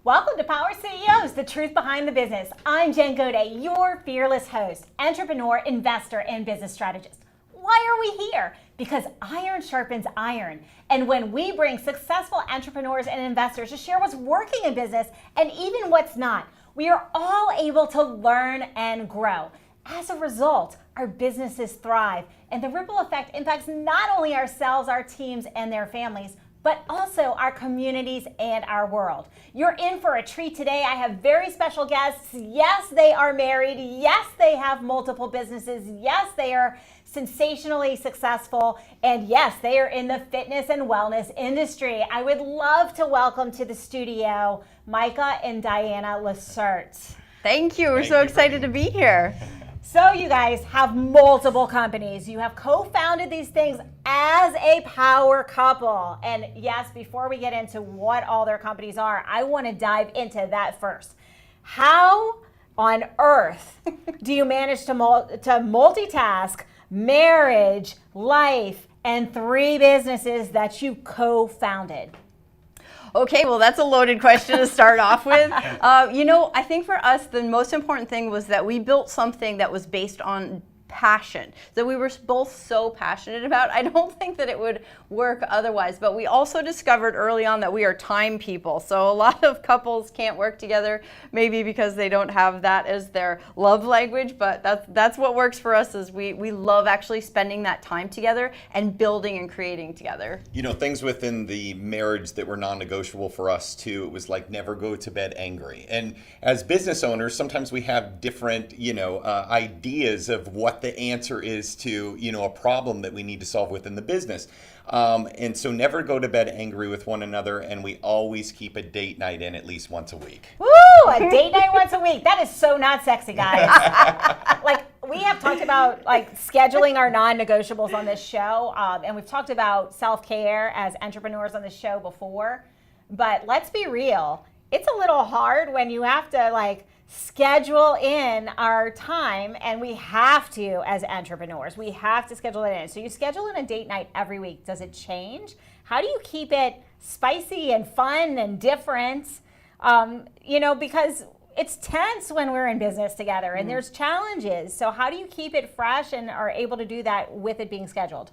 Welcome to Power CEOs, the truth behind the business. I'm Jen Gaudet, your fearless host, entrepreneur, investor, and business strategist. Why are we here? Because iron sharpens iron. And when we bring successful entrepreneurs and investors to share what's working in business and even what's not, we are all able to learn and grow. As a result, our businesses thrive, and the ripple effect impacts not only ourselves, our teams, and their families, but also our communities and our world. You're in for a treat today. I have very special guests. Yes, they are married. Yes, they have multiple businesses. Yes, they are sensationally successful. And yes, they are in the fitness and wellness industry. I would love to welcome to the studio Micah and Diana Lacerte. Thank you. We're so excited to be here. So you guys have multiple companies. You have co-founded these things as a power couple. And yes, before we get into what all their companies are, I want to dive into that first. How on earth do you manage to multitask marriage, life, and 3 businesses that you co-founded? Okay, well, that's a loaded question to start off with. I think for us, the most important thing was that we built something that was based on passion, that we were both so passionate about. I don't think that it would work otherwise, but we also discovered early on that we are time people. So a lot of couples can't work together, maybe because they don't have that as their love language, but that's what works for us is we love actually spending that time together and building and creating together. You know, things within the marriage that were non-negotiable for us too, it was like never go to bed angry. And as business owners, sometimes we have different, ideas of what the answer is to, a problem that we need to solve within the business. And so never go to bed angry with one another, and we always keep a date night in at least once a week. Woo! A date night once a week. That is so not sexy, guys. We have talked about scheduling our non-negotiables on this show, and we've talked about self-care as entrepreneurs on this show before. But let's be real. It's a little hard when you have to schedule in our time, and we have to as entrepreneurs. We have to schedule it in. So you schedule in a date night every week. Does it change? How do you keep it spicy and fun and different? Because it's tense when we're in business together and there's challenges. So how do you keep it fresh and are able to do that with it being scheduled?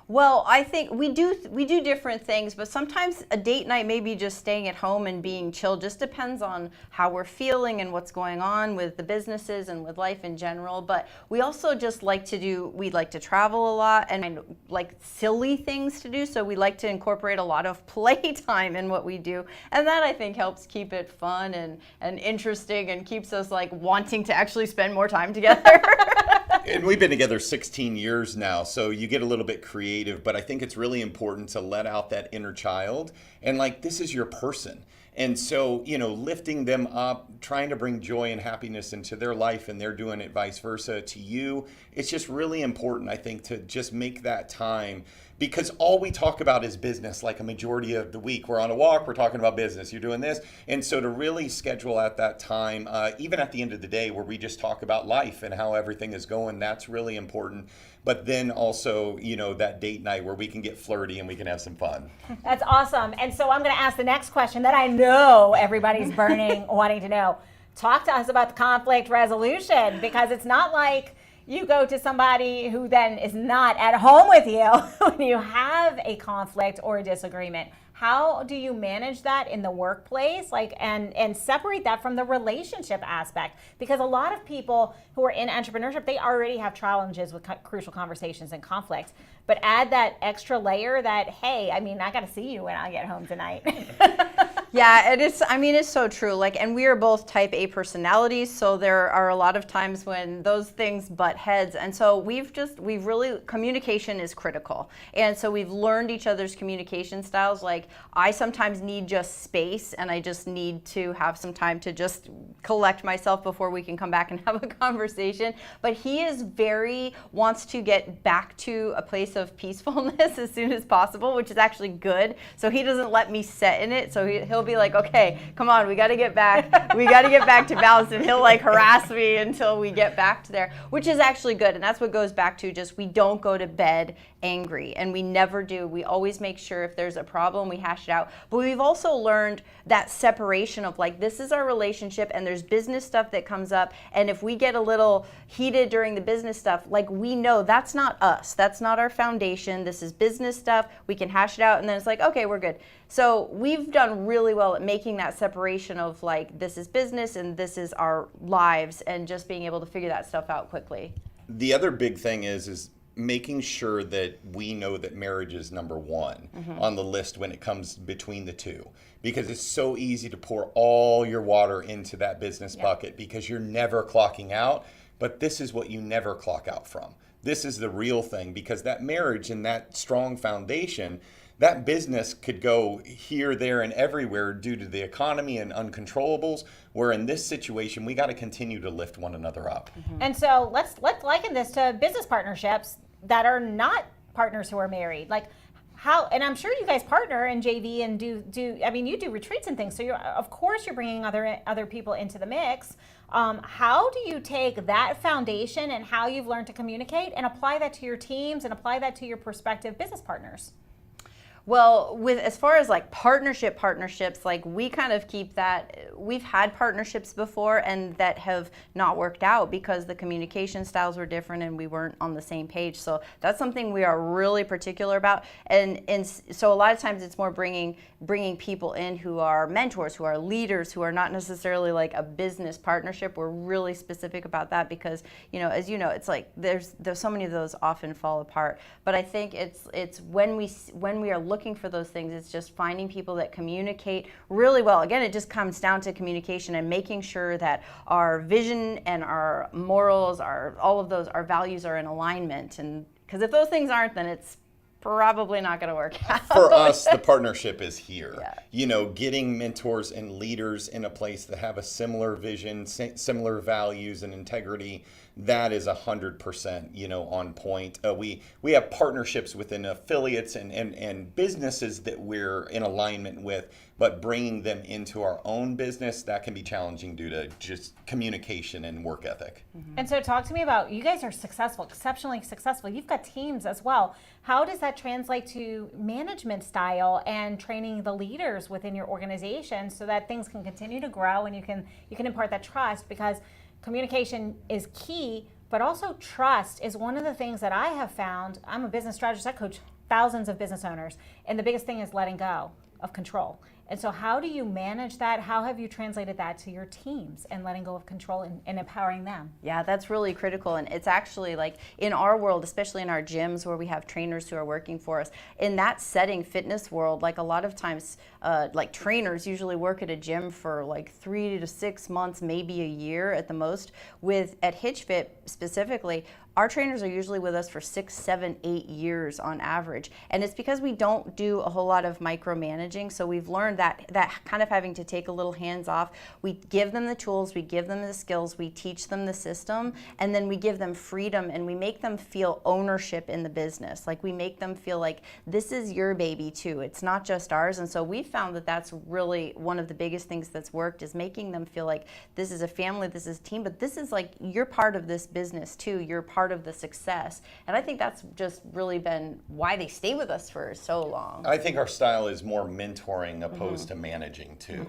Well, I think we do different things, but sometimes a date night may be just staying at home and being chill. Just depends on how we're feeling and what's going on with the businesses and with life in general. But we also just like to travel a lot and like silly things to do. So we like to incorporate a lot of playtime in what we do. And that I think helps keep it fun and interesting and keeps us wanting to actually spend more time together. And we've been together 16 years now, so you get a little bit creative, but I think it's really important to let out that inner child and this is your person. And so, lifting them up, trying to bring joy and happiness into their life, and they're doing it vice versa to you. It's just really important, I think, to just make that time, because all we talk about is business a majority of the week. We're on a walk, we're talking about business, you're doing this. And so to really schedule at that time, even at the end of the day where we just talk about life and how everything is going, that's really important. But then also, that date night where we can get flirty and we can have some fun. That's awesome. And so I'm going to ask the next question that I know everybody's burning, wanting to know. Talk to us about the conflict resolution, because it's not like you go to somebody who then is not at home with you when you have a conflict or a disagreement. How do you manage that in the workplace, and separate that from the relationship aspect? Because a lot of people who are in entrepreneurship, they already have challenges with crucial conversations and conflict. But add that extra layer that, hey, I got to see you when I get home tonight. Yeah, it's so true. And we are both type A personalities, so there are a lot of times when those things butt heads. And so communication is critical. And so we've learned each other's communication styles. I sometimes need just space, and I just need to have some time to just collect myself before we can come back and have a conversation. But he wants to get back to a place of peacefulness as soon as possible, which is actually good. So he doesn't let me sit in it. So he'll he'll be like, okay, come on, we got to get back. We got to get back to balance. And he'll like harass me until we get back to there, which is actually good. And that's what goes back to just we don't go to bed angry, and we never do. We always make sure if there's a problem, we hash it out. But we've also learned that separation of like, this is our relationship and there's business stuff that comes up. And if we get a little heated during the business stuff, like we know that's not us. That's not our foundation. This is business stuff. We can hash it out and then it's like, okay, we're good. So we've done really well at making that separation of like, this is business and this is our lives, and just being able to figure that stuff out quickly. The other big thing is making sure that we know that marriage is number one on the list when it comes between the two, because it's so easy to pour all your water into that business bucket because you're never clocking out. But this is what you never clock out from. This is the real thing, because that marriage and that strong foundation, that business could go here, there, and everywhere due to the economy and uncontrollables, where in this situation, we got to continue to lift one another up. And so let's liken this to business partnerships that are not partners who are married. Like how, and I'm sure you guys partner in JV and do I mean, you do retreats and things. So of course you're bringing other people into the mix. How do you take that foundation and how you've learned to communicate and apply that to your teams and apply that to your prospective business partners? Well, with as far as like partnerships, like we kind of keep that. We've had partnerships before and that have not worked out because the communication styles were different and we weren't on the same page. So that's something we are really particular about. And so a lot of times it's more bringing people in who are mentors, who are leaders, who are not necessarily like a business partnership. We're really specific about that because, you know, as you know, it's like there's so many of those often fall apart. But I think it's when we are looking for those things, it's just finding people that communicate really well. Again, it just comes down to communication and making sure that our vision and our morals, all of those, our values are in alignment. And because if those things aren't, then it's probably not going to work out. For us, the partnership is here. Yeah. You know, getting mentors and leaders in a place that have a similar vision, similar values and integrity, that is 100%, you know, on point. We have partnerships within affiliates and businesses that we're in alignment with, but bringing them into our own business, that can be challenging due to just communication and work ethic. And so talk to me about, you guys are successful, exceptionally successful. You've got teams as well. How does that translate to management style and training the leaders within your organization so that things can continue to grow and you can impart that trust? Because communication is key, but also trust is one of the things that I have found. I'm a business strategist. I coach thousands of business owners, and the biggest thing is letting go of control. And so how do you manage that? How have you translated that to your teams and letting go of control and empowering them? Yeah, that's really critical. And it's actually like in our world, especially in our gyms where we have trainers who are working for us, in that setting, fitness world, like a lot of times, like trainers usually work at a gym for like 3 to 6 months, maybe a year at the most. At HitchFit specifically, our trainers are usually with us for 6, 7, 8 years on average. And it's because we don't do a whole lot of micromanaging. So we've learned that kind of having to take a little hands off. We give them the tools, we give them the skills, we teach them the system, and then we give them freedom and we make them feel ownership in the business. Like we make them feel like this is your baby too. It's not just ours. And so we found that that's really one of the biggest things that's worked, is making them feel like this is a family, this is a team, but this is like, you're part of this business too. You're part of the success. And I think that's just really been why they stay with us for so long. I think our style is more mentoring opposed to managing too,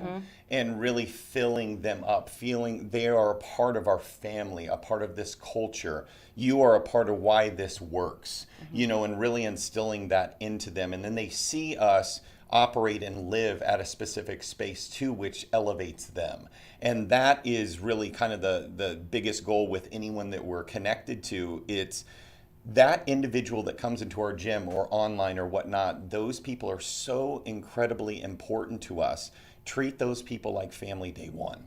and really filling them up, feeling they are a part of our family, a part of this culture. You are a part of why this works, you know, and really instilling that into them. And then they see us operate and live at a specific space too, which elevates them. And that is really kind of the biggest goal with anyone that we're connected to. It's that individual that comes into our gym or online or whatnot, those people are so incredibly important to us. Treat those people like family day one.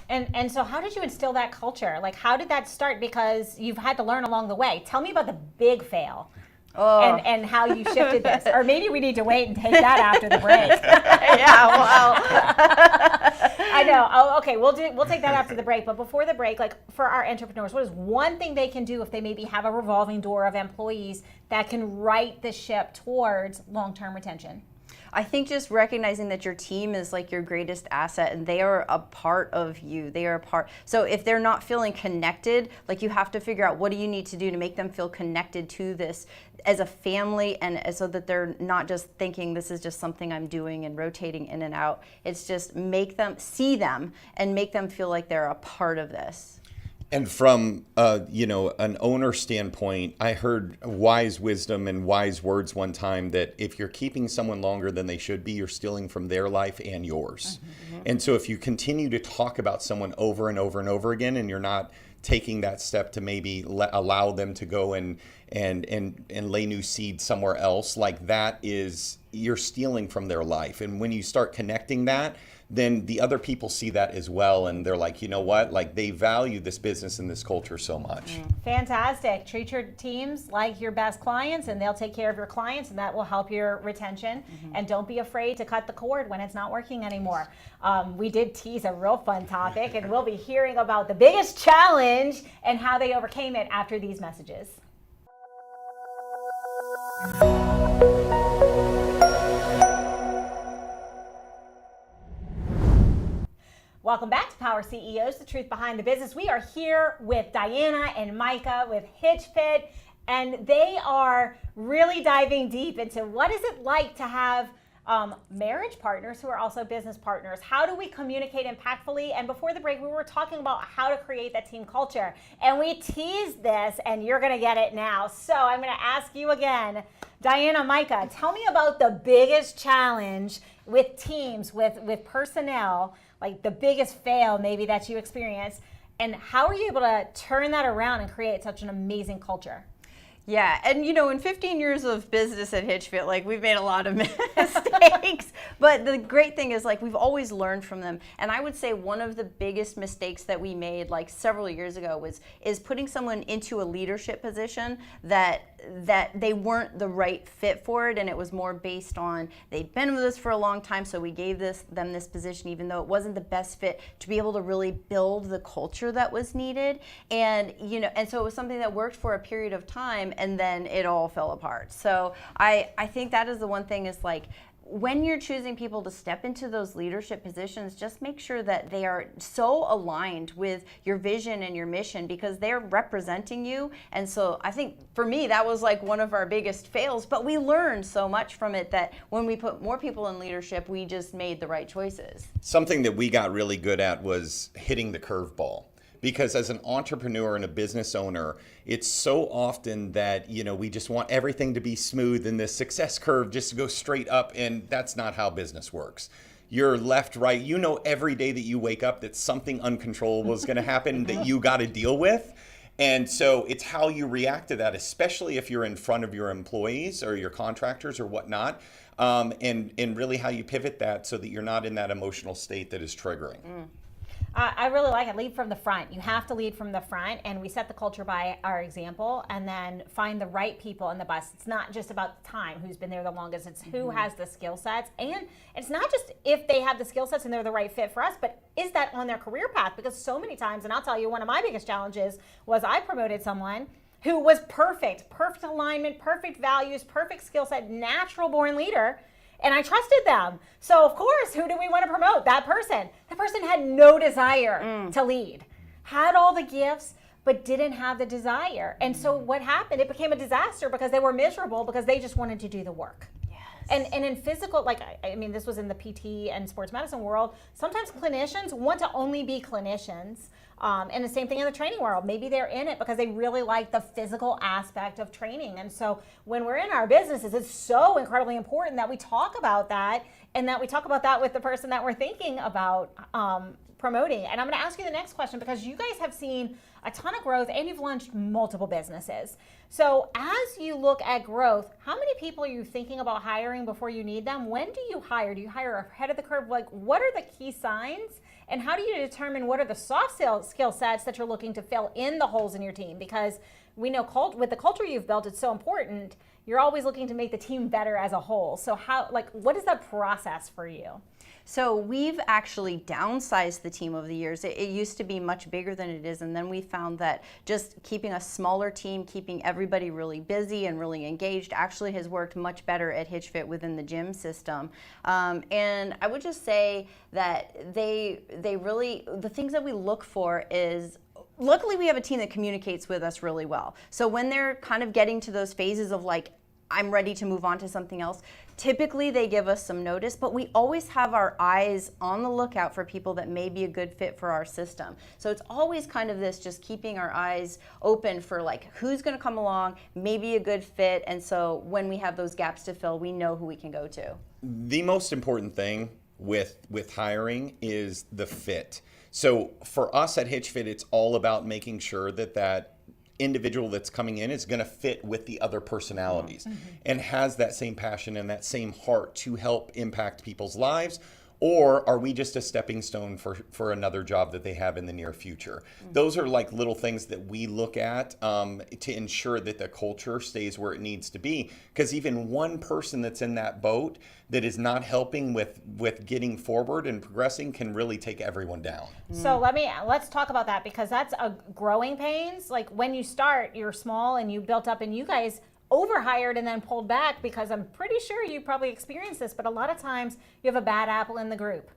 And so how did you instill that culture? Like, how did that start? Because you've had to learn along the way. Tell me about the big fail. And how you shifted this. Or maybe we need to wait and take that after the break. Yeah, well. I know. Oh, okay, we'll take that after the break. But before the break, like for our entrepreneurs, what is one thing they can do if they maybe have a revolving door of employees that can right the ship towards long-term retention? I think just recognizing that your team is like your greatest asset and they are a part of you. They are a part. So if they're not feeling connected, like you have to figure out what do you need to do to make them feel connected to this as a family, and so that they're not just thinking this is just something I'm doing and rotating in and out. It's just make them see them and make them feel like they're a part of this. And from an owner standpoint, I heard wise wisdom and wise words one time that if you're keeping someone longer than they should be, you're stealing from their life and yours. Mm-hmm. And so if you continue to talk about someone over and over and over again, and you're not taking that step to maybe allow them to go and lay new seed somewhere else, like that is, you're stealing from their life. And when you start connecting that, then the other people see that as well, and they're like, you know what, like they value this business and this culture so much. Fantastic. Treat your teams like your best clients, and they'll take care of your clients, and that will help your retention. And don't be afraid to cut the cord when it's not working anymore. We did tease a real fun topic, and we'll be hearing about the biggest challenge and how they overcame it after these messages. Welcome back to Power CEOs, the truth behind the business. We are here with Diana and Micah with HitchFit, and they are really diving deep into what is it like to have marriage partners who are also business partners. How do we communicate impactfully? And before the break, we were talking about how to create that team culture. And we teased this, and you're going to get it now. So I'm going to ask you again, Diana, Micah, tell me about the biggest challenge with teams, with personnel, like the biggest fail maybe that you experienced, and how are you able to turn that around and create such an amazing culture? Yeah, and in 15 years of business at HitchFit, like we've made a lot of mistakes, but the great thing is like we've always learned from them. And I would say one of the biggest mistakes that we made like several years ago is putting someone into a leadership position that they weren't the right fit for it, and it was more based on they'd been with us for a long time, so we gave them this position even though it wasn't the best fit to be able to really build the culture that was needed. And and so it was something that worked for a period of time, and then it all fell apart. So I think that is the one thing is like when you're choosing people to step into those leadership positions, just make sure that they are so aligned with your vision and your mission, because they're representing you. And so I think for me, that was like one of our biggest fails, but we learned so much from it that when we put more people in leadership, we just made the right choices. Something that we got really good at was hitting the curveball. Because as an entrepreneur and a business owner, it's so often that, we just want everything to be smooth and the success curve just to go straight up. And that's not how business works. You're left, right. Every day that you wake up that something uncontrollable is going to happen that you got to deal with. And so it's how you react to that, especially if you're in front of your employees or your contractors or whatnot. And really how you pivot that so that you're not in that emotional state that is triggering. I really like it. Lead from the front. You have to lead from the front, and we set the culture by our example, and then find the right people in the bus. It's not just about the time, who's been there the longest. It's who has the skill sets, and it's not just if they have the skill sets and they're the right fit for us, but is that on their career path? Because so many times, and I'll tell you, one of my biggest challenges was I promoted someone who was perfect alignment, perfect values, perfect skill set, natural born leader. And I trusted them. So of course, who do we want to promote? That person. That person had no desire to lead. Had all the gifts, but didn't have the desire. And so what happened? It became a disaster because they were miserable because they just wanted to do the work. And in physical, this was in the PT and sports medicine world, sometimes clinicians want to only be clinicians. And the same thing in the training world. Maybe they're in it because they really like the physical aspect of training. And so when we're in our businesses, it's so incredibly important that we talk about that, and that we talk about that with the person that we're thinking about promoting. And I'm going to ask you the next question, because you guys have seen a ton of growth and you've launched multiple businesses. So as you look at growth, how many people are you thinking about hiring before you need them? When do you hire? Do you hire ahead of the curve? Like, what are the key signs? And how do you determine what are the soft skill sets that you're looking to fill in the holes in your team? Because we know with the culture you've built, it's so important. You're always looking to make the team better as a whole. So what is that process for you? So we've actually downsized the team over the years. It used to be much bigger than it is, and then we found that just keeping a smaller team, keeping everybody really busy and really engaged actually has worked much better at HitchFit within the gym system. And I would just say that they really, the things that we look for is, luckily we have a team that communicates with us really well. So when they're kind of getting to those phases of like, I'm ready to move on to something else, typically they give us some notice, but we always have our eyes on the lookout for people that may be a good fit for our system. So it's always kind of this, just keeping our eyes open for like who's going to come along, maybe a good fit. And so when we have those gaps to fill, we know who we can go to. The most important thing with hiring is the fit. So for us at HitchFit, it's all about making sure that individual that's coming in is going to fit with the other personalities and has that same passion and that same heart to help impact people's lives. Or are we just a stepping stone for another job that they have in the near future? Those are like little things that we look at to ensure that the culture stays where it needs to be. Because even one person that's in that boat that is not helping with getting forward and progressing can really take everyone down. So let's talk about that, because that's a growing pains. Like when you start, you're small and you built up, and you guys overhired and then pulled back, because I'm pretty sure you probably experienced this, but a lot of times you have a bad apple in the group.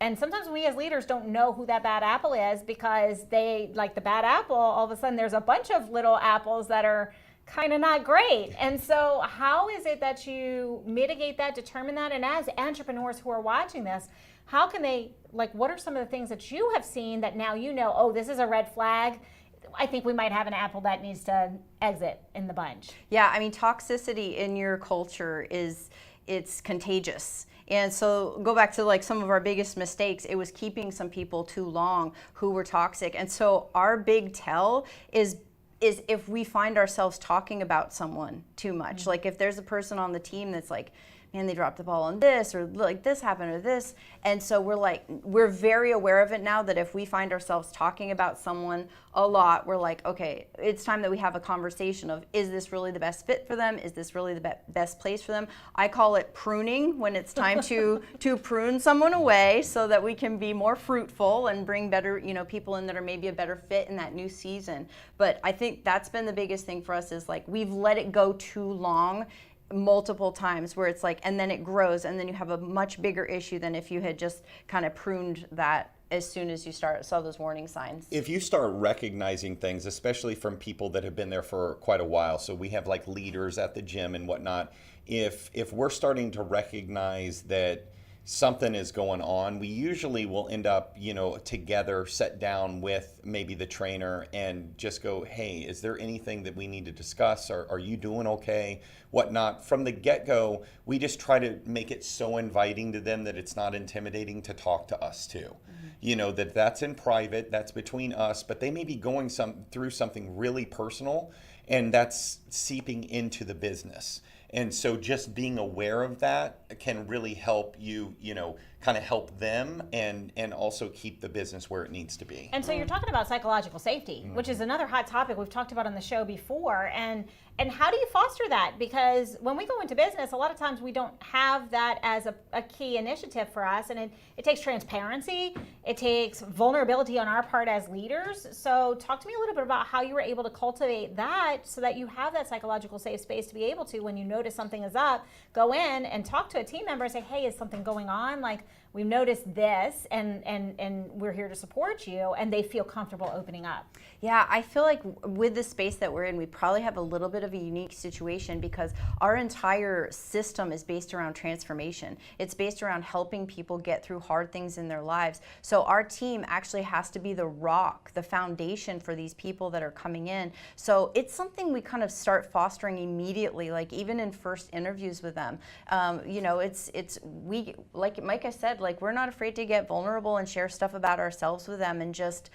And sometimes we as leaders don't know who that bad apple is, because they, like the bad apple, all of a sudden there's a bunch of little apples that are kind of not great. And so how is it that you mitigate that, determine that? And as entrepreneurs who are watching this, how can they, like, what are some of the things that you have seen that now you know, oh, this is a red flag? I think we might have an apple that needs to exit in the bunch. Yeah, I mean, toxicity in your culture it's contagious. And so go back to like some of our biggest mistakes. It was keeping some people too long who were toxic. And so our big tell is if we find ourselves talking about someone too much. Like if there's a person on the team that's like, man, they dropped the ball on this, or like this happened, or this. And so we're very aware of it now, that if we find ourselves talking about someone a lot, we're like, okay, it's time that we have a conversation of, is this really the best fit for them? Is this really the best place for them? I call it pruning, when it's time to prune someone away so that we can be more fruitful and bring better, people in that are maybe a better fit in that new season. But I think that's been the biggest thing for us, is like we've let it go too long multiple times, where it's like, and then it grows, and then you have a much bigger issue than if you had just kind of pruned that as soon as you saw those warning signs. If you start recognizing things, especially from people that have been there for quite a while, so we have like leaders at the gym and whatnot, if we're starting to recognize that something is going on, we usually will end up, together, sit down with maybe the trainer and just go, hey, is there anything that we need to discuss? Are you doing okay? Whatnot. From the get-go, we just try to make it so inviting to them that it's not intimidating to talk to us too. That's in private, that's between us, but they may be going through something really personal, and that's seeping into the business. And so just being aware of that can really help you, kind of help them and also keep the business where it needs to be. And so you're talking about psychological safety, which is another hot topic we've talked about on the show before. And how do you foster that? Because when we go into business, a lot of times we don't have that as a key initiative for us. And it takes transparency. It takes vulnerability on our part as leaders. So talk to me a little bit about how you were able to cultivate that so that you have that psychological safe space to be able to, when you notice something is up, go in and talk to a team member and say, hey, is something going on? Like, we've noticed this, and we're here to support you, and they feel comfortable opening up. Yeah, I feel like with the space that we're in, we probably have a little bit of a unique situation, because our entire system is based around transformation. It's based around helping people get through hard things in their lives. So our team actually has to be the rock, the foundation for these people that are coming in. So it's something we kind of start fostering immediately, like even in first interviews with them. We, like Micah said, like we're not afraid to get vulnerable and share stuff about ourselves with them, and just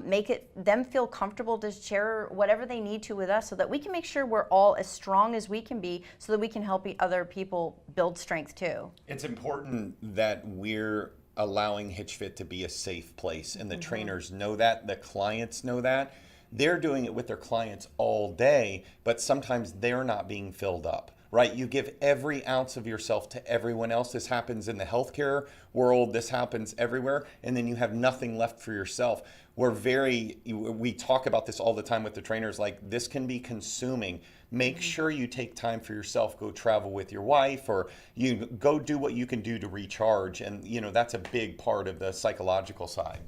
make them feel comfortable to share whatever they need to with us, so that we can make sure we're all as strong as we can be, so that we can help other people build strength too. It's important that we're allowing HitchFit to be a safe place, and the trainers know that, the clients know that. They're doing it with their clients all day, but sometimes they're not being filled up. Right? You give every ounce of yourself to everyone else. This happens in the healthcare world. This happens everywhere. And then you have nothing left for yourself. We talk about this all the time with the trainers, like this can be consuming. Make sure you take time for yourself. Go travel with your wife, or you go do what you can do to recharge. And that's a big part of the psychological side.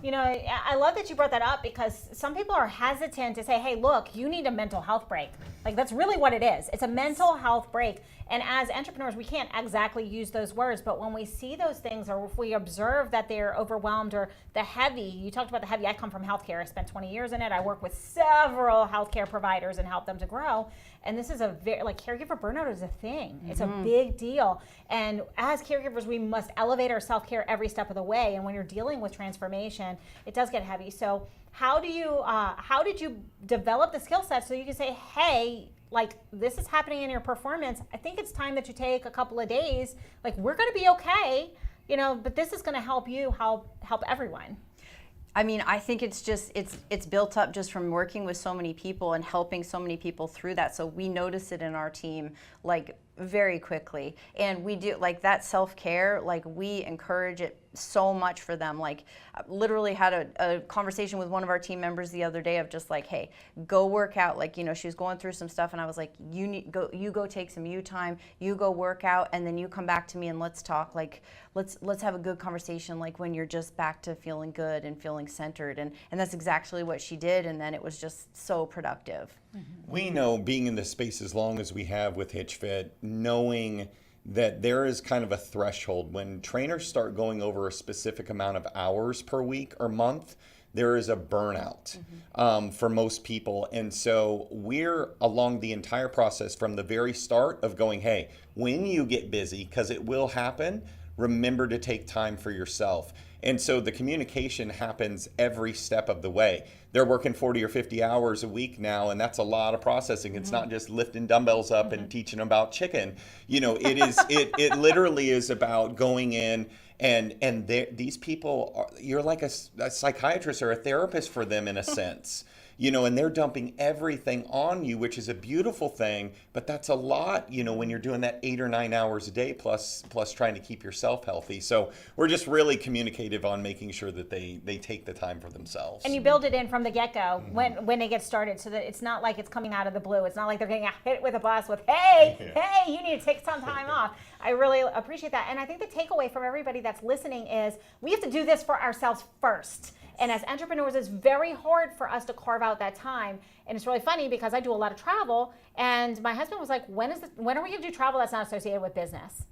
I love that you brought that up, because some people are hesitant to say, hey, look, you need a mental health break. Like, that's really what it is. It's a mental health break. And as entrepreneurs, we can't exactly use those words, but when we see those things, or if we observe that they're overwhelmed, or the heavy, you talked about the heavy. I come from healthcare. I spent 20 years in it. I work with several healthcare providers and help them to grow. And this is caregiver burnout is a thing. It's a big deal. And as caregivers, we must elevate our self-care every step of the way. And when you're dealing with transformation, it does get heavy. So how did you develop the skill set so you can say, hey, like, this is happening in your performance. I think it's time that you take a couple of days. Like, we're going to be okay, but this is going to help you help everyone. I mean, I think it's just, it's built up just from working with so many people and helping so many people through that. So we notice it in our team, like, very quickly. And we do, like, that self-care, like, we encourage it so much for them. Like, I literally had a conversation with one of our team members the other day of just like, hey, go work out. Like, she was going through some stuff, and I was like, you go take some you time, you go work out, and then you come back to me and let's talk. Like, let's have a good conversation, like, when you're just back to feeling good and feeling centered. And that's exactly what she did, and then it was just so productive. We know, being in this space as long as we have with HitchFit, knowing that there is kind of a threshold when trainers start going over a specific amount of hours per week or month. There is a burnout for most people. And so we're along the entire process from the very start of going, hey, when you get busy, because it will happen, remember to take time for yourself. And so the communication happens every step of the way. They're working 40 or 50 hours a week now, and that's a lot of processing. It's not just lifting dumbbells up and teaching them about chicken. It literally is about going in and these people you're like a psychiatrist or a therapist for them in a sense. And they're dumping everything on you, which is a beautiful thing, but that's a lot, when you're doing that 8 or 9 hours a day, plus trying to keep yourself healthy. So we're just really communicative on making sure that they take the time for themselves. And you build it in from the get-go when they get started, so that it's not like it's coming out of the blue. It's not like they're getting hit with a bus with, hey, you need to take some time off. I really appreciate that. And I think the takeaway from everybody that's listening is we have to do this for ourselves first. And as entrepreneurs, it's very hard for us to carve out that time. And it's really funny because I do a lot of travel, and my husband was like, when are we going to do travel that's not associated with business?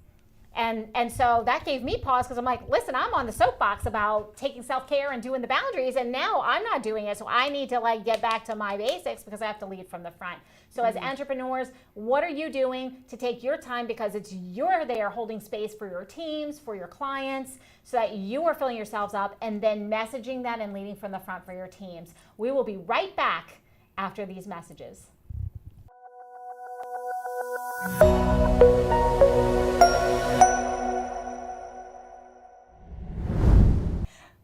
And so that gave me pause, because I'm like, listen, I'm on the soapbox about taking self-care and doing the boundaries, and now I'm not doing it. So I need to get back to my basics, because I have to lead from the front. So as entrepreneurs, what are you doing to take your time, because you're there holding space for your teams, for your clients, so that you are filling yourselves up and then messaging that and leading from the front for your teams. We will be right back after these messages.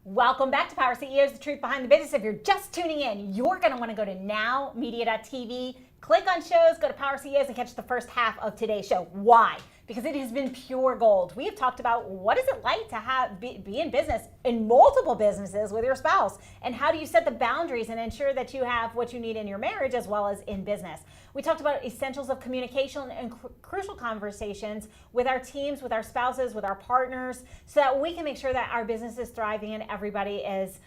Welcome back to Power CEOs, the truth behind the business. If you're just tuning in, you're going to want to go to nowmedia.tv, click on shows, go to Power CEOs, and catch the first half of today's show. Why? Because it has been pure gold. We have talked about what is it like to be in business, in multiple businesses with your spouse, and how do you set the boundaries and ensure that you have what you need in your marriage as well as in business. We talked about essentials of communication and crucial conversations with our teams, with our spouses, with our partners, so that we can make sure that our business is thriving and everybody is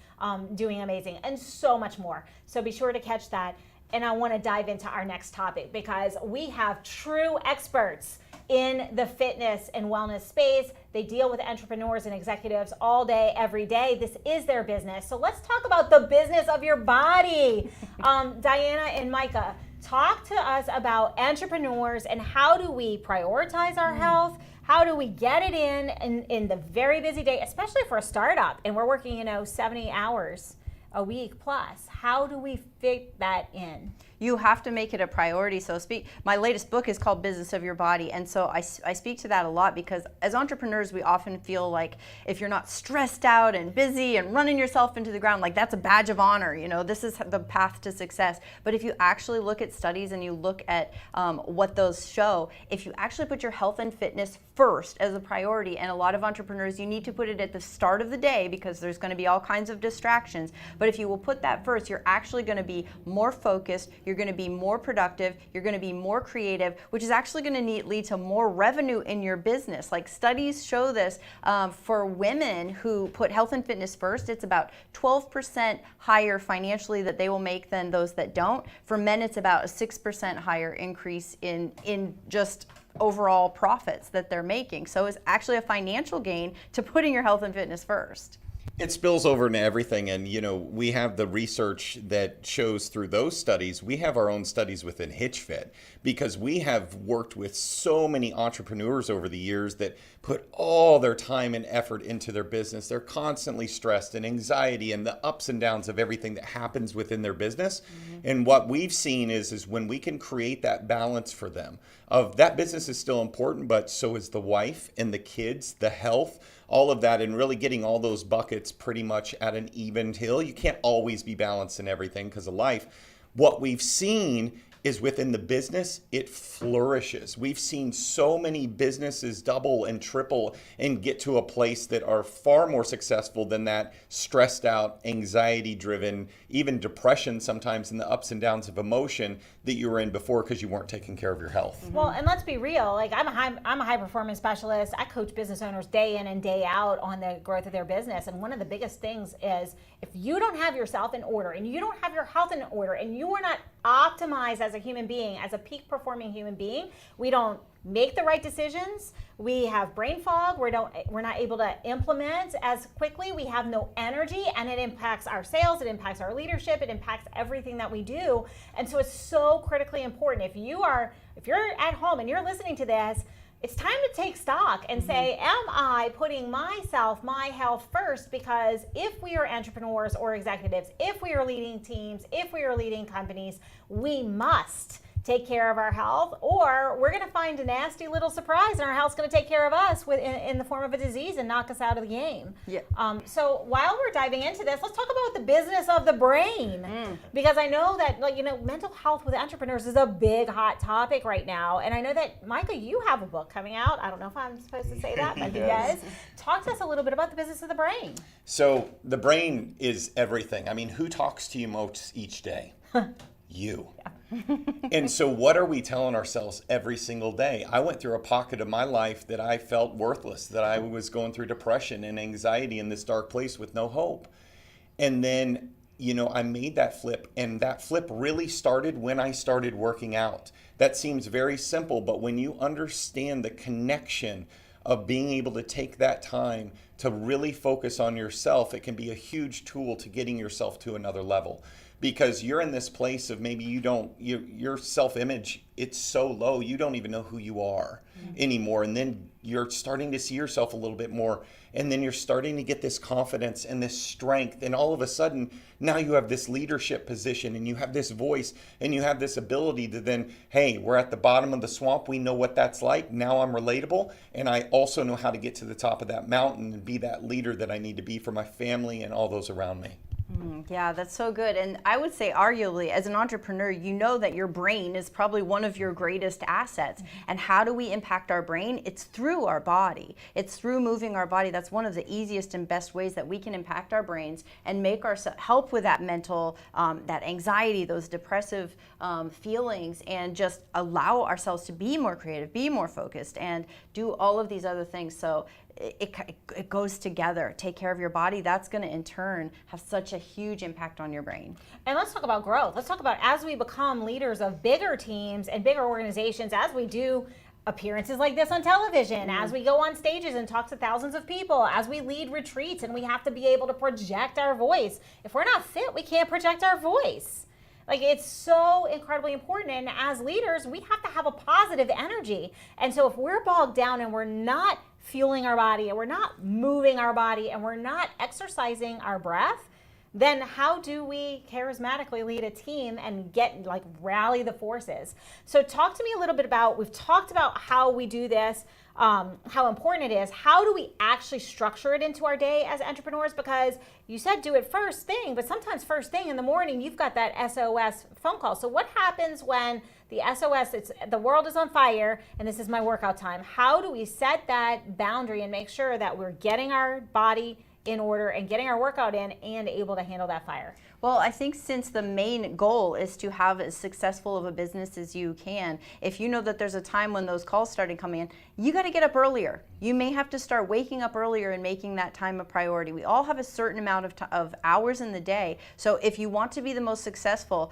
doing amazing, and so much more. So be sure to catch that. And I want to dive into our next topic, because we have true experts in the fitness and wellness space. They deal with entrepreneurs and executives all day, every day. This is their business. So let's talk about the business of your body. Diana and Micah, talk to us about entrepreneurs and how do we prioritize our health? How do we get it in the very busy day, especially for a startup, and we're working 70 hours a week plus? How do we fit that in? You have to make it a priority. So my latest book is called Business of Your Body. And so I speak to that a lot, because as entrepreneurs, we often feel like if you're not stressed out and busy and running yourself into the ground, like that's a badge of honor. This is the path to success. But if you actually look at studies and you look at what those show, if you actually put your health and fitness first as a priority, and a lot of entrepreneurs, you need to put it at the start of the day because there's going to be all kinds of distractions. But if you will put that first, you're actually going to be more focused, you're going to be more productive, you're going to be more creative, which is actually going to lead to more revenue in your business. Like studies show this for women who put health and fitness first, it's about 12% higher financially that they will make than those that don't. For men, it's about a 6% higher increase in just overall profits that they're making. So it's actually a financial gain to putting your health and fitness first. It spills over into everything. And, we have the research that shows through those studies. We have our own studies within HitchFit, because we have worked with so many entrepreneurs over the years that put all their time and effort into their business. They're constantly stressed and anxiety and the ups and downs of everything that happens within their business. Mm-hmm. And what we've seen is when we can create that balance for them of that business is still important, but so is the wife and the kids, the health, all of that, and really getting all those buckets pretty much at an even hill. You can't always be balanced in everything because of life. What we've seen is within the business, it flourishes. We've seen so many businesses double and triple and get to a place that are far more successful than that stressed out, anxiety driven, even depression sometimes, in the ups and downs of emotion that you were in before because you weren't taking care of your health. Mm-hmm. Well, and let's be real, like I'm a high performance specialist. I coach business owners day in and day out on the growth of their business. And one of the biggest things is if you don't have yourself in order and you don't have your health in order and you are not optimized as a human being, as a peak performing human being, we don't make the right decisions. We have brain fog. We're not able to implement as quickly. We have no energy, and it impacts our sales. It impacts our leadership. It impacts everything that we do. And so it's so critically important. If you're at home and you're listening to this, it's time to take stock and say, am I putting myself, my health first? Because if we are entrepreneurs or executives, if we are leading teams, if we are leading companies, we must take care of our health, or we're going to find a nasty little surprise and our health's going to take care of us in the form of a disease and knock us out of the game. Yeah. So while we're diving into this, let's talk about the business of the brain, because I know that mental health with entrepreneurs is a big hot topic right now. And I know that, Micah, you have a book coming out. I don't know if I'm supposed to say that, but he does. Talk to us a little bit about the business of the brain. So the brain is everything. I mean, who talks to you most each day? You. Yeah. And so what are we telling ourselves every single day? I went through a pocket of my life that I felt worthless, that I was going through depression and anxiety in this dark place with no hope. And then, I made that flip, and that flip really started when I started working out. That seems very simple, but when you understand the connection of being able to take that time to really focus on yourself, it can be a huge tool to getting yourself to another level. Because you're in this place of maybe your self-image, it's so low, you don't even know who you are anymore. And then you're starting to see yourself a little bit more. And then you're starting to get this confidence and this strength. And all of a sudden, now you have this leadership position and you have this voice and you have this ability to then, hey, we're at the bottom of the swamp. We know what that's like. Now I'm relatable. And I also know how to get to the top of that mountain and be that leader that I need to be for my family and all those around me. Yeah, that's so good. And I would say, arguably, as an entrepreneur, you know that your brain is probably one of your greatest assets. And how do we impact our brain? It's through our body. It's through moving our body. That's one of the easiest and best ways that we can impact our brains and make ourselves help with that mental, that anxiety, those depressive feelings, and just allow ourselves to be more creative, be more focused, and do all of these other things. So it goes together. Take care of your body. That's going to in turn have such a huge impact on your brain. And let's talk about growth. Let's talk about as we become leaders of bigger teams and bigger organizations, as we do appearances like this on television, as we go on stages and talk to thousands of people, as we lead retreats, and we have to be able to project our voice. If we're not fit, we can't project our voice. Like, it's so incredibly important. And as leaders, we have to have a positive energy. And so if we're bogged down and we're not fueling our body and we're not moving our body and we're not exercising our breath, then how do we charismatically lead a team and get rally the forces? So talk to me a little bit about, we've talked about how we do this, how important it is. How do we actually structure it into our day as entrepreneurs? Because you said do it first thing, but sometimes first thing in the morning, you've got that SOS phone call. So what happens when the SOS, the world is on fire and this is my workout time? How do we set that boundary and make sure that we're getting our body in order and getting our workout in and able to handle that fire? Well, I think since the main goal is to have as successful of a business as you can, if you know that there's a time when those calls started coming in, you got to get up earlier. You may have to start waking up earlier and making that time a priority. We all have a certain amount of hours in the day. So if you want to be the most successful,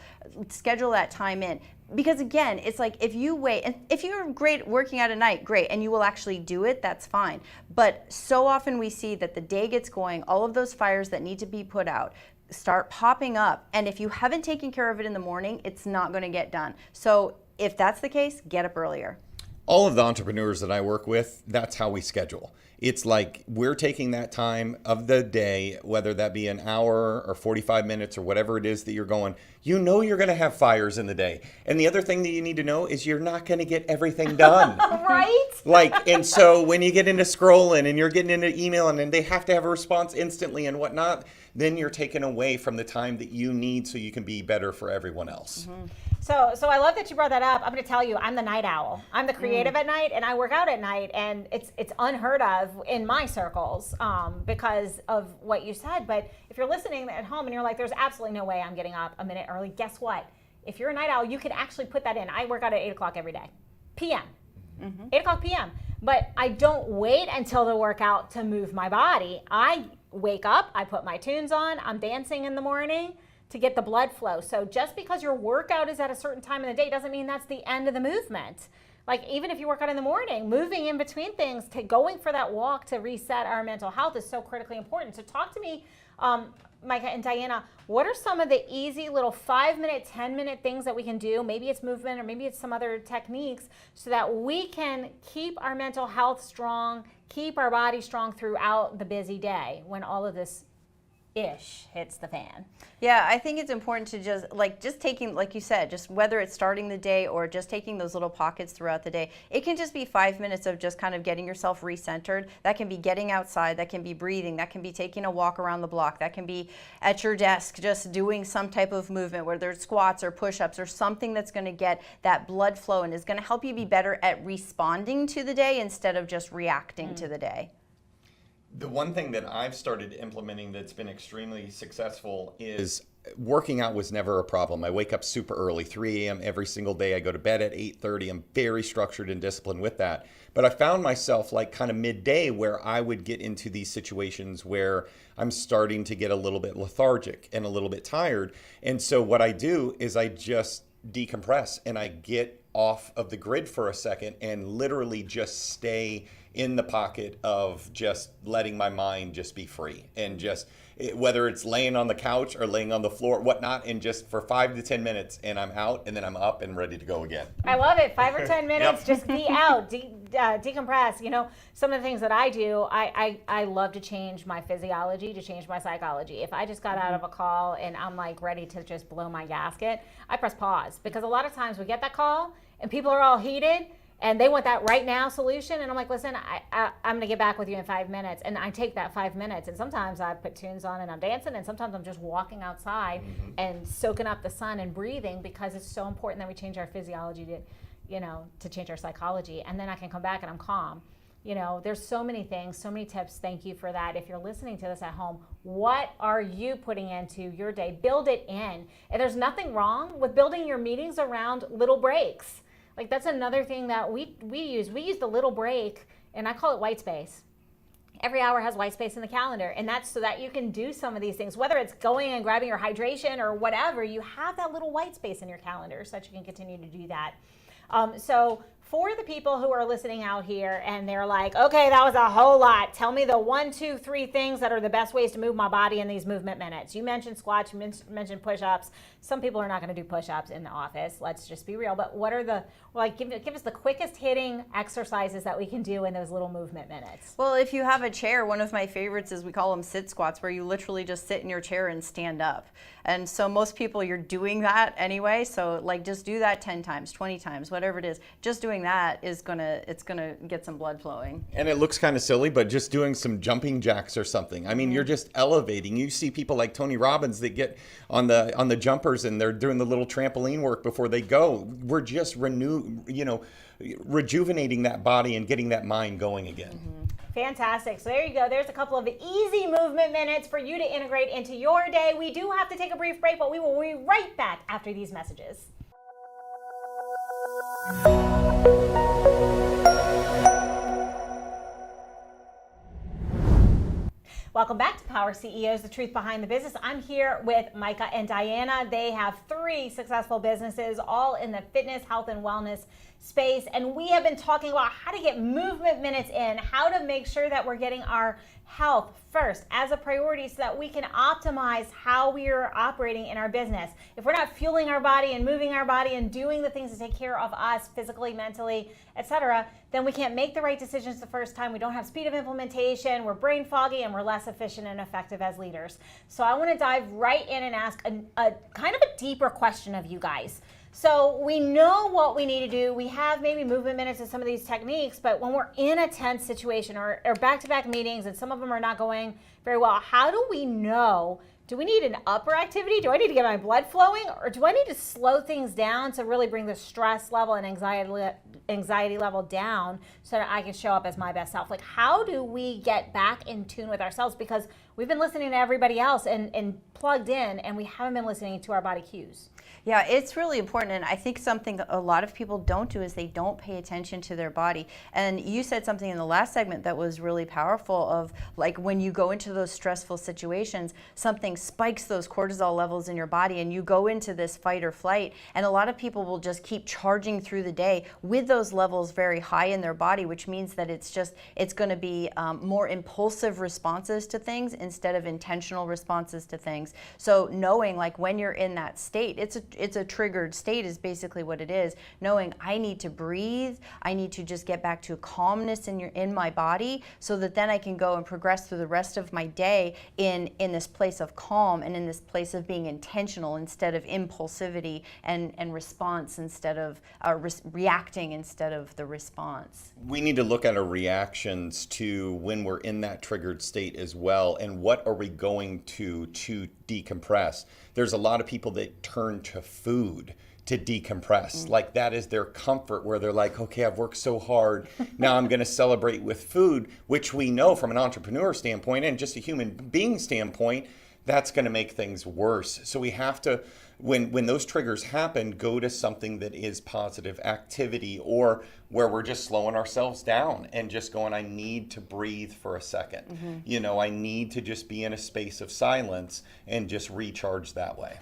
schedule that time in. Because again, it's like if you wait, and if you're great working out at night, great, and you will actually do it, that's fine. But so often we see that the day gets going, all of those fires that need to be put out start popping up. And if you haven't taken care of it in the morning, it's not going to get done. So if that's the case, get up earlier. All of the entrepreneurs that I work with, that's how we schedule. It's like we're taking that time of the day, whether that be an hour or 45 minutes or whatever it is that you're going, you know you're going to have fires in the day. And the other thing that you need to know is you're not going to get everything done. Right? And so when you get into scrolling and you're getting into emailing and they have to have a response instantly and whatnot, then you're taken away from the time that you need so you can be better for everyone else. Mm-hmm. So I love that you brought that up. I'm going to tell you, I'm the night owl. I'm the creative at night, and I work out at night, and it's unheard of in my circles because of what you said. But if you're listening at home and you're like, there's absolutely no way I'm getting up a minute early, guess what? If you're a night owl, you can actually put that in. I work out at 8 o'clock every day, p.m. 8 o'clock p.m. But I don't wait until the workout to move my body. I wake up, I put my tunes on, I'm dancing in the morning to get the blood flow. So just because your workout is at a certain time in the day doesn't mean that's the end of the movement. Like even if you work out in the morning, moving in between things, going for that walk to reset our mental health is so critically important. So talk to me, Micah and Diana, what are some of the easy little 5-minute, 10-minute things that we can do? Maybe it's movement or maybe it's some other techniques so that we can keep our mental health strong, keep our body strong throughout the busy day when all of this hits the fan. Yeah, I think it's important to just taking, like you said, just whether it's starting the day or just taking those little pockets throughout the day. It can just be 5 minutes of just kind of getting yourself recentered. That can be getting outside, that can be breathing, that can be taking a walk around the block, that can be at your desk just doing some type of movement, whether it's squats or push-ups or something that's going to get that blood flow and is going to help you be better at responding to the day instead of just reacting to the day. The one thing that I've started implementing that's been extremely successful is working out was never a problem. I wake up super early, 3 a.m. every single day. I go to bed at 8:30. I'm very structured and disciplined with that. But I found myself like kind of midday where I would get into these situations where I'm starting to get a little bit lethargic and a little bit tired. And so what I do is I just decompress and I get off of the grid for a second and literally just stay in the pocket of just letting my mind just be free and just whether it's laying on the couch or laying on the floor, whatnot, and just for 5 to 10 minutes and I'm out and then I'm up and ready to go again. I love it. 5 or 10 minutes, just be out, decompress. You know, some of the things that I do, I love to change my physiology, to change my psychology. If I just got out of a call and I'm like ready to just blow my gasket, I press pause because a lot of times we get that call and people are all heated and they want that right now solution. And I'm like, listen, I'm going to get back with you in 5 minutes. And I take that 5 minutes. And sometimes I put tunes on and I'm dancing. And sometimes I'm just walking outside and soaking up the sun and breathing because it's so important that we change our physiology to change our psychology. And then I can come back and I'm calm. You know, there's so many things, so many tips. Thank you for that. If you're listening to this at home, what are you putting into your day? Build it in. And there's nothing wrong with building your meetings around little breaks. Like that's another thing that we use. We use the little break, and I call it white space. Every hour has white space in the calendar, and that's so that you can do some of these things, whether it's going and grabbing your hydration or whatever, you have that little white space in your calendar so that you can continue to do that. So for the people who are listening out here and they're like, okay, that was a whole lot. Tell me the 1, 2, 3 things that are the best ways to move my body in these movement minutes. You mentioned squats, you mentioned push-ups. Some people are not going to do push-ups in the office. Let's just be real. But what are the, like, give us the quickest hitting exercises that we can do in those little movement minutes? Well, if you have a chair, one of my favorites is we call them sit squats, where you literally just sit in your chair and stand up. And so most people, you're doing that anyway. So like just do that 10 times, 20 times, whatever it is. Just doing that is it's gonna get some blood flowing. And it looks kind of silly, but just doing some jumping jacks or something. I mean, you're just elevating. You see people like Tony Robbins that get on the jumpers and they're doing the little trampoline work before they go. We're just rejuvenating that body and getting that mind going again. Fantastic. So there you go. There's a couple of easy movement minutes for you to integrate into your day. We do have to take a brief break, but we will be right back after these messages. Welcome back to Power CEOs, the truth behind the business. I'm here with Micah and Diana. They have 3 successful businesses, all in the fitness, health, and wellness space. And we have been talking about how to get movement minutes in, how to make sure that we're getting our health first as a priority so that we can optimize how we are operating in our business. If we're not fueling our body and moving our body and doing the things to take care of us physically, mentally, etc., then we can't make the right decisions the first time. We don't have speed of implementation, we're brain foggy, and we're less efficient and effective as leaders. So I want to dive right in and ask a kind of a deeper question of you guys. So we know what we need to do. We have maybe movement minutes and some of these techniques, but when we're in a tense situation or back-to-back meetings and some of them are not going very well, how do we know? Do we need an upper activity? Do I need to get my blood flowing? Or do I need to slow things down to really bring the stress level and anxiety level down so that I can show up as my best self? Like, how do we get back in tune with ourselves? Because we've been listening to everybody else and plugged in, and we haven't been listening to our body cues. Yeah, it's really important, and I think something a lot of people don't do is they don't pay attention to their body. And you said something in the last segment that was really powerful of, like, when you go into those stressful situations, something spikes those cortisol levels in your body and you go into this fight or flight, and a lot of people will just keep charging through the day with those levels very high in their body, which means that it's going to be more impulsive responses to things instead of intentional responses to things. So knowing, like, when you're in that state, it's a triggered state is basically what it is. Knowing I need to breathe, I need to just get back to calmness in my body so that then I can go and progress through the rest of my day in this place of calm and in this place of being intentional instead of impulsivity and response instead of reacting instead of the response. We need to look at our reactions to when we're in that triggered state as well, and what are we going to decompress. There's a lot of people that turn to food to decompress. Like, that is their comfort, where they're like, okay, I've worked so hard, now I'm going to celebrate with food, which we know from an entrepreneur standpoint and just a human being standpoint, that's going to make things worse. So we have to, when those triggers happen, go to something that is positive activity, or where we're just slowing ourselves down and just going, I need to breathe for a second. I need to just be in a space of silence and just recharge that way.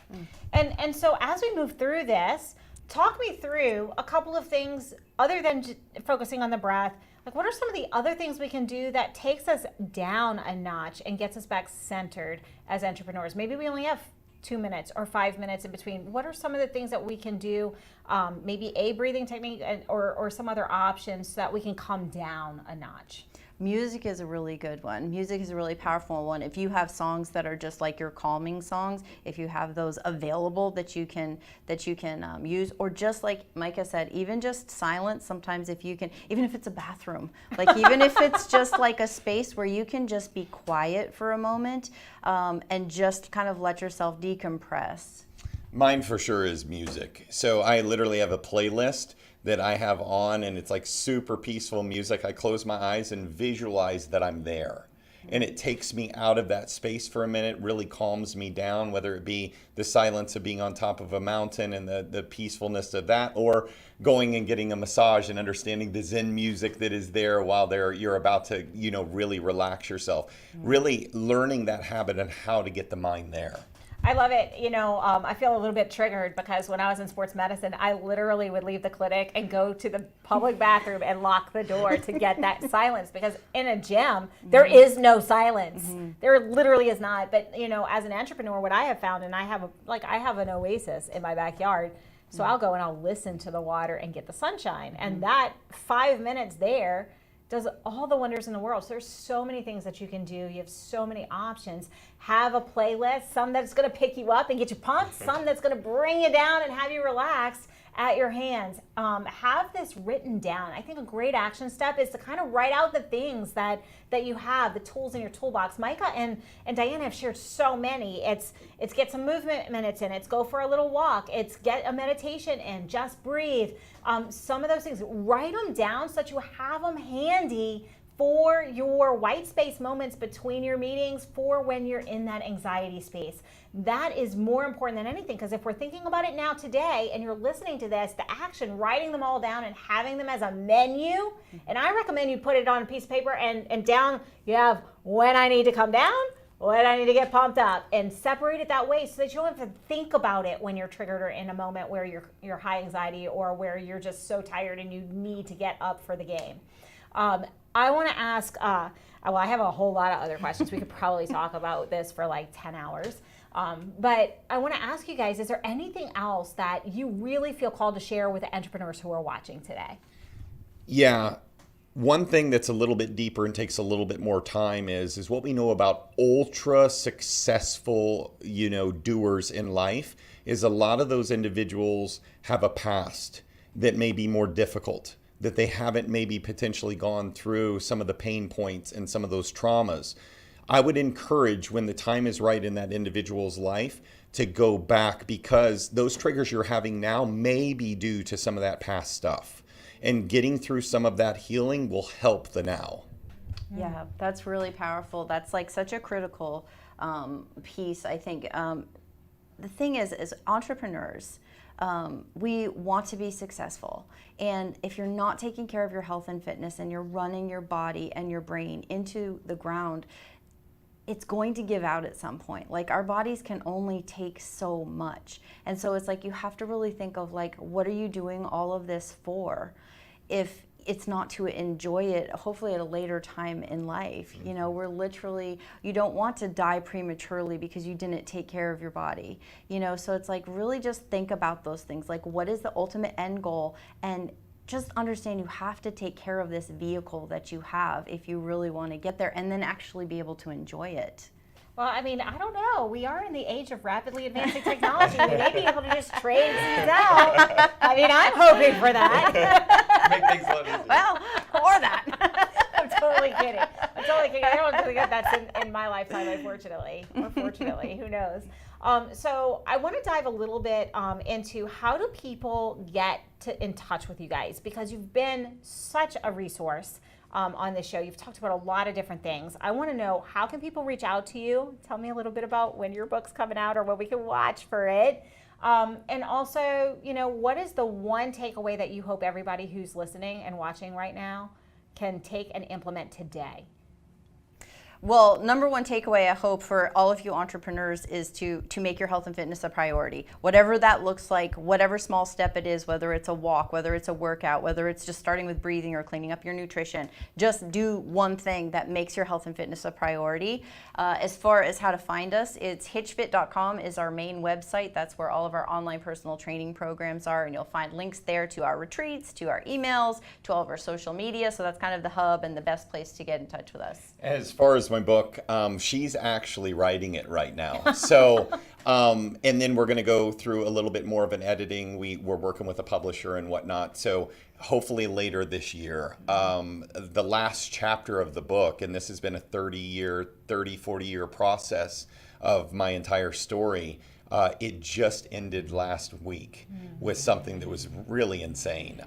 And so as we move through this, talk me through a couple of things other than focusing on the breath. Like, what are some of the other things we can do that takes us down a notch and gets us back centered as entrepreneurs? Maybe we only have 2 minutes or 5 minutes in between. What are some of the things that we can do, maybe a breathing technique or some other options so that we can come down a notch? Music is a really good one. Music is a really powerful one. If you have songs that are just like your calming songs, if you have those available that you can use, or just like Micah said, even just silence. Sometimes if you can, even if it's a bathroom, like even if it's just like a space where you can just be quiet for a moment and just kind of let yourself decompress. Mine for sure is music. So I literally have a playlist that I have on, and it's like super peaceful music. I close my eyes and visualize that I'm there. And it takes me out of that space for a minute, really calms me down, whether it be the silence of being on top of a mountain and the peacefulness of that, or going and getting a massage and understanding the Zen music that is there while you're about to, really relax yourself. Really learning that habit and how to get the mind there. I love it. I feel a little bit triggered because when I was in sports medicine, I literally would leave the clinic and go to the public bathroom and lock the door to get that silence, because in a gym, there is no silence. There literally is not. But, as an entrepreneur, what I have found, and I have an oasis in my backyard, so I'll go and I'll listen to the water and get the sunshine. And that 5 minutes there does all the wonders in the world. So there's so many things that you can do. You have so many options. Have a playlist, some that's gonna pick you up and get you pumped, some that's gonna bring you down and have you relax at your hands. Have this written down. I think a great action step is to kind of write out the things that you have, the tools in your toolbox. Micah and Diana have shared so many. It's get some movement minutes in, it's go for a little walk, it's get a meditation in, just breathe. Some of those things, write them down so that you have them handy for your white space moments between your meetings, for when you're in that anxiety space. That is more important than anything, because if we're thinking about it now today and you're listening to this, the action, writing them all down and having them as a menu, and I recommend you put it on a piece of paper and down you have when I need to come down, when I need to get pumped up, and separate it that way so that you don't have to think about it when you're triggered or in a moment where you're high anxiety or where you're just so tired and you need to get up for the game. I want to ask, I have a whole lot of other questions. We could probably talk about this for like 10 hours. But I want to ask you guys, is there anything else that you really feel called to share with the entrepreneurs who are watching today? Yeah. One thing that's a little bit deeper and takes a little bit more time is what we know about ultra successful, doers in life is a lot of those individuals have a past that may be more difficult, that they haven't maybe potentially gone through some of the pain points and some of those traumas. I would encourage, when the time is right in that individual's life, to go back, because those triggers you're having now may be due to some of that past stuff. And getting through some of that healing will help the now. Yeah, that's really powerful. That's like such a critical piece, I think. The thing is, as entrepreneurs, we want to be successful. And if you're not taking care of your health and fitness and you're running your body and your brain into the ground, it's going to give out at some point. Like, our bodies can only take so much. And so it's like, you have to really think of like, what are you doing all of this for? If it's not to enjoy it, hopefully at a later time in life. We're literally, you don't want to die prematurely because you didn't take care of your body. So it's like, really just think about those things. Like, what is the ultimate end goal? And just understand you have to take care of this vehicle that you have if you really want to get there, and then actually be able to enjoy it. Well, I mean, I don't know. We are in the age of rapidly advancing technology. We may be able to just trade these out. I mean, I'm hoping for that. Make things a lot easier. Well, or that. I'm totally kidding. I don't think that's in my lifetime, unfortunately. Or fortunately, who knows. So I want to dive a little bit into how do people get in touch with you guys, because you've been such a resource on this show. You've talked about a lot of different things. I want to know, how can people reach out to you? Tell me a little bit about when your book's coming out or when we can watch for it. And also, what is the one takeaway that you hope everybody who's listening and watching right now can take and implement today? Well, number one takeaway I hope for all of you entrepreneurs is to make your health and fitness a priority. Whatever that looks like, whatever small step it is, whether it's a walk, whether it's a workout, whether it's just starting with breathing or cleaning up your nutrition, just do one thing that makes your health and fitness a priority. As far as how to find us, it's hitchfit.com is our main website. That's where all of our online personal training programs are, and you'll find links there to our retreats, to our emails, to all of our social media. So that's kind of the hub and the best place to get in touch with us. As far as my book, she's actually writing it right now. So, and then we're going to go through a little bit more of an editing. We're working with a publisher and whatnot. So hopefully later this year, the last chapter of the book, and this has been a 40 year process of my entire story. It just ended last week with something that was really insane.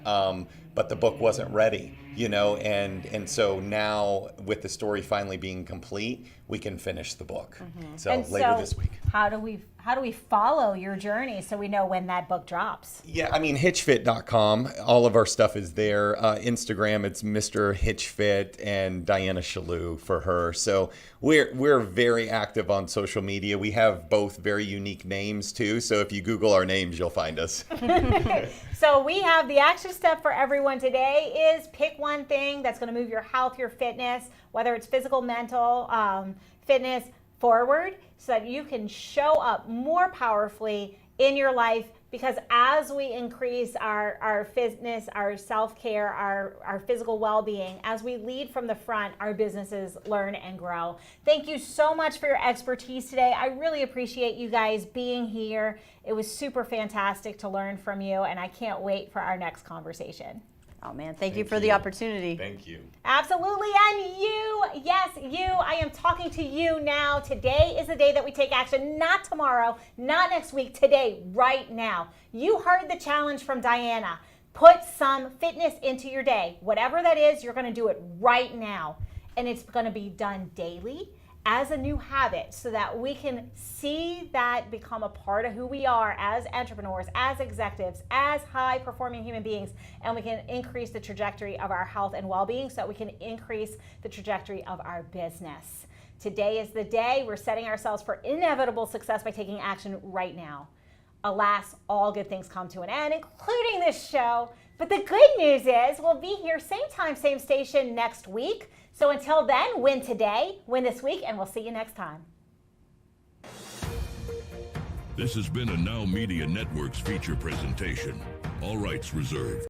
but the book wasn't ready, and so now with the story finally being complete, we can finish the book. So And later this week. How do we follow your journey so we know when that book drops? Yeah, I mean, hitchfit.com, all of our stuff is there. Instagram, it's Mr. Hitchfit and Diana Chaloux for her. So we're very active on social media. We have both very unique names too. So if you Google our names, you'll find us. So we have the action step for everyone today is pick one thing that's going to move your health, your fitness, whether it's physical, mental, fitness forward, so that you can show up more powerfully in your life. Because as we increase our fitness, our self-care, our physical well-being, as we lead from the front, our businesses learn and grow. Thank you so much for your expertise today. I really appreciate you guys being here. It was super fantastic to learn from you, and I can't wait for our next conversation. Oh man, thank you for the opportunity. Thank you. Absolutely, and you, yes, you, I am talking to you now. Today is the day that we take action, not tomorrow, not next week, today, right now. You heard the challenge from Diana. Put some fitness into your day. Whatever that is, you're gonna do it right now. And it's gonna be done daily as a new habit so that we can see that become a part of who we are as entrepreneurs, as executives, as high-performing human beings, and we can increase the trajectory of our health and well-being so that we can increase the trajectory of our business. Today is the day. We're setting ourselves for inevitable success by taking action right now. Alas, all good things come to an end, including this show. But the good news is we'll be here same time, same station next week. So until then, win today, win this week, and we'll see you next time. This has been a Now Media Networks feature presentation. All rights reserved.